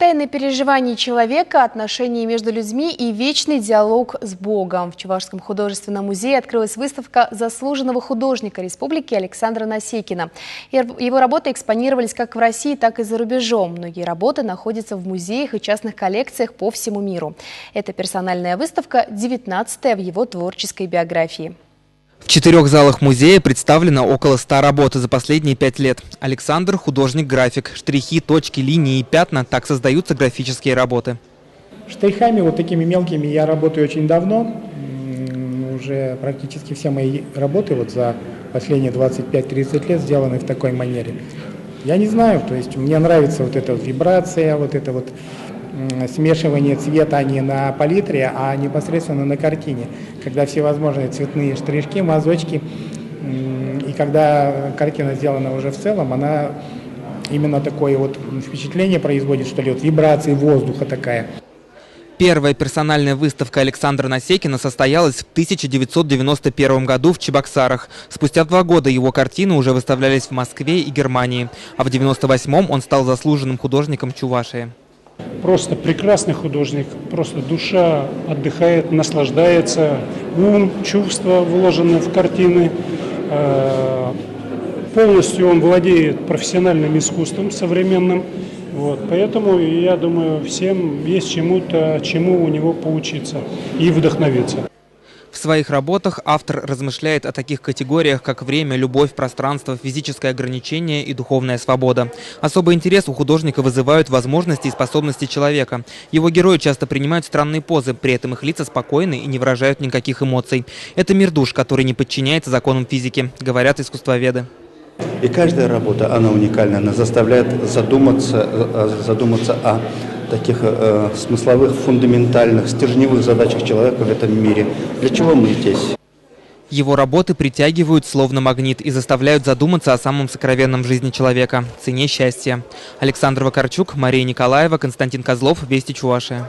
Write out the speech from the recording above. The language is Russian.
Тайны переживаний человека, отношения между людьми и вечный диалог с Богом. В Чувашском художественном музее открылась выставка заслуженного художника республики Александра Насекина. Его работы экспонировались как в России, так и за рубежом. Многие работы находятся в музеях и частных коллекциях по всему миру. Эта персональная выставка – 19-я в его творческой биографии. В 4 залах музея представлено около 100 работ за последние 5 лет. Александр – художник-график. Штрихи, точки, линии и пятна – так создаются графические работы. Штрихами, вот такими мелкими, я работаю очень давно. Уже практически все мои работы вот за последние 25-30 лет сделаны в такой манере. Я не знаю, то есть мне нравится вот эта вот вибрация, вот это вот смешивание цвета не на палитре, а непосредственно на картине, когда всевозможные цветные штришки, мазочки, и когда картина сделана уже в целом, она именно такое вот впечатление производит, что ли, вот вибрации воздуха такая. Первая персональная выставка Александра Насекина состоялась в 1991 году в Чебоксарах. Спустя 2 года его картины уже выставлялись в Москве и Германии, а в 1998 он стал заслуженным художником Чувашии. Просто прекрасный художник, просто душа отдыхает, наслаждается, ум, чувства вложены в картины. Полностью он владеет профессиональным искусством современным. Вот, поэтому я думаю, всем есть чему у него поучиться и вдохновиться. В своих работах автор размышляет о таких категориях, как время, любовь, пространство, физическое ограничение и духовная свобода. Особый интерес у художника вызывают возможности и способности человека. Его герои часто принимают странные позы, при этом их лица спокойны и не выражают никаких эмоций. Это мир душ, который не подчиняется законам физики, говорят искусствоведы. И каждая работа, она уникальна, она заставляет задуматься о таких смысловых, фундаментальных, стержневых задачах человека в этом мире. Для чего мы здесь? Его работы притягивают словно магнит и заставляют задуматься о самом сокровенном в жизни человека – цене счастья. Александр Вакарчук, Мария Николаева, Константин Козлов, Вести Чувашия.